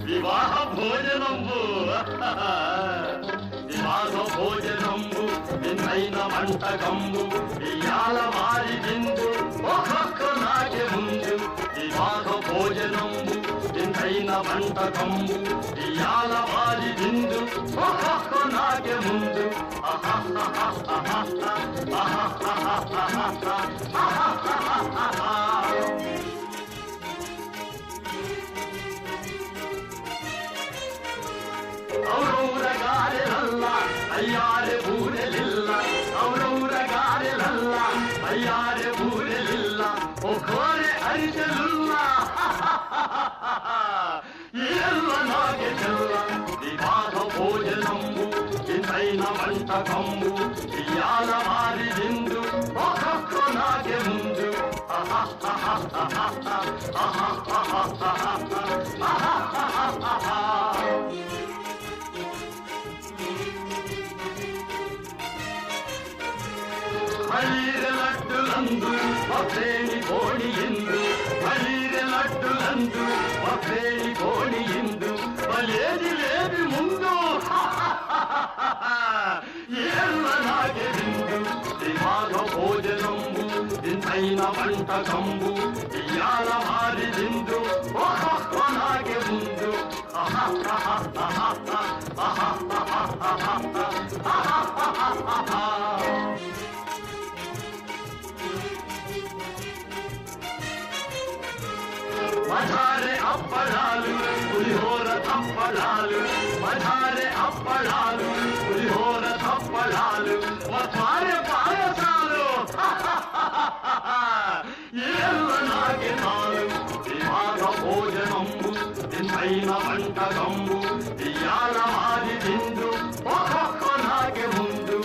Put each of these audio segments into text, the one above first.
వివాహ భోజనంబు వివాహ భోజనంబు విన్నైన వంటకంబు ఇయాల వారి విందు ఒక్కొక్క నాటి ముందు వివాహ భోజనంబు విన్నైన వంటకంబు ఇయాల వారి విందు ఒక్కొక్క నాటి ముందు ఔరౌరగారెలల్ల అయ్యారె ఊరెలిల్ల ఔరౌరగారెలల్ల అయ్యారె ఊరెలిల్ల ఒకోరె అరిచెలుల్ల ఎల్ల నాగే చెల్ల వివాహ భోజనంబు వింతైన వంటకంబు ఇయాల వారి విందు ఒక్కొక్క నాగే ముందు ಬಲೀರೆ ಲಡ್ಡುಲಂದು ಒಬ್ಬೇಣಿ ಕೋಣಿಯಿಂದು ಬಲೀರೆ ಲಡ್ಡುಲಂದು ಒಬ್ಬೇಣಿ ಕೋಣಿಯಿಂದು ಬಲೇದಿ ಲೇದಿ ಮುಂದು ಎಲ್ಲ ನಾಗೆ ಬಿಂದು ವಿವಾಹ ಭೋಜನಂಬು ವಿಂತೈನ వంటకంబు ఇయాల వారి విందు ఒక్కొక్క నాగే ముందు మజారే అప్పడాలు పులిహోర తప్పడాలు మజారే అప్పడాలు పులిహోర తప్పడాలు మజారే పాయసాలు ఏళ్ళ నాగే నాలు వివాహ భోజనంబు వింతైన వంటకంబు ఇయాల వారి విందు ఒక్కొక్క నాగే ముందు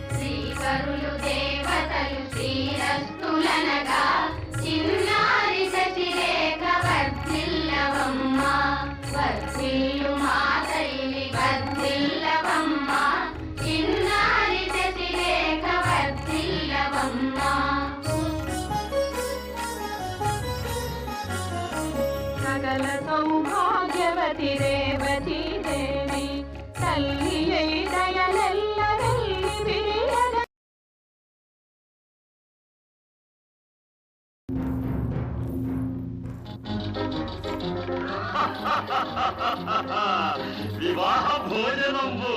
శ్రీకరులు దేవతలు శ్రీరస్తులనగా చిన్నారి సతిరేఖ వర్ధిల్లవమ్మ వర్ధిల్లు మాతల్లి వర్ధిల్లవమ్మ చిన్నారి సతిరేఖ వర్ధిల్లవమ్మ సకల సౌభాగ్యవతి రేవతి దేవి తల్లి దయలెల్ల వెళ్ళి విరియద వివాహ భోజనంబు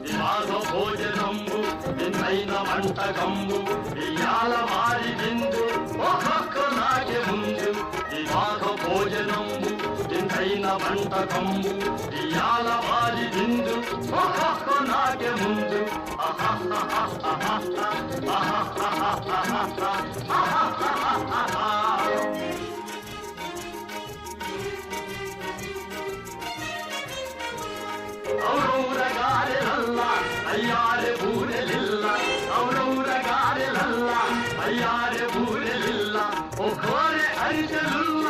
వివాహ భోజనంబు వింతైన వంటకంబు ఇయాల వారి విందు ఒక్కొక్క నాటి ముందు వివాహ భోజనంబు వింతైన వంటకంబు ఇయాల వారి విందు ఒక్కొక్క నాటి ముందు ఔరౌరగారెలల్ల అయ్యారె ఊరెలిల్ల ఔరౌరగారెలల్ల అయ్యారె ఊరెలిల్ల ఒకోరె అరిచెలుల్ల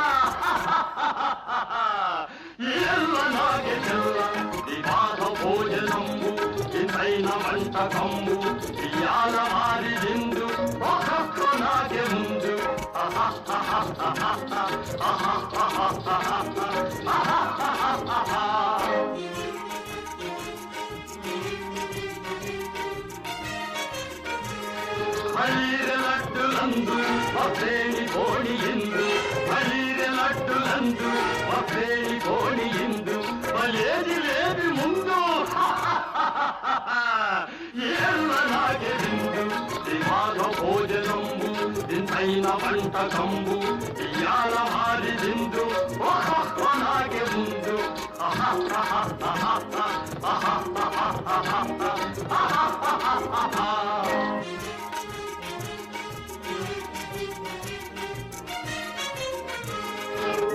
ఎల్ల నాగే చెల్ల వివాహ భోజనంబు వింతైన వంటకంబు ఇయాల వారి విందు ఒక్కొక్క నాగే ముందు బలీరె లడ్డులందు ఒబ్బేణి కోణియిందు బలీరె లడ్డులందు ఒబ్బేణి కోణియిందు బలేది లేది ముందు ఏళ్ళ నాగే విందు వివాహ భోజనంబు వింతైన వంటకంబు ఇయాల వారి విందు ఒక్కొక్క నాగే ముందు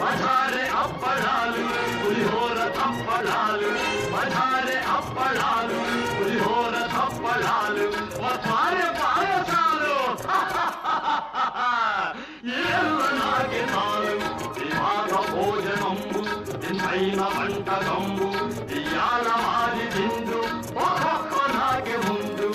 మజారే అప్పడాలు పులిహోర తప్పడాలు మజారే అప్పడాలు పాయసాలు ఏళ్ళనాగే నాలు వివాహ భోజనంబు తిన్నైన వంటకంబు ఇయాల మారి దిండు ఒక్కొక్క నాకే ముందు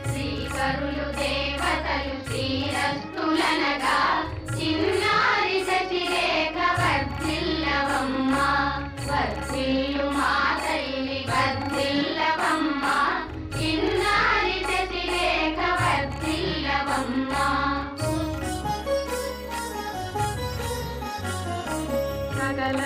శ్రీకరులు దేవతలు శ్రీరస్తులనగా చిన్నారి సతిరేఖ వర్ధిల్లవమ్మ వర్ధిల్లు మా తల్లి వర్ధిల్లవమ్మ చిన్నారి సతిరేఖ వర్ధిల్లవమ్మ సకల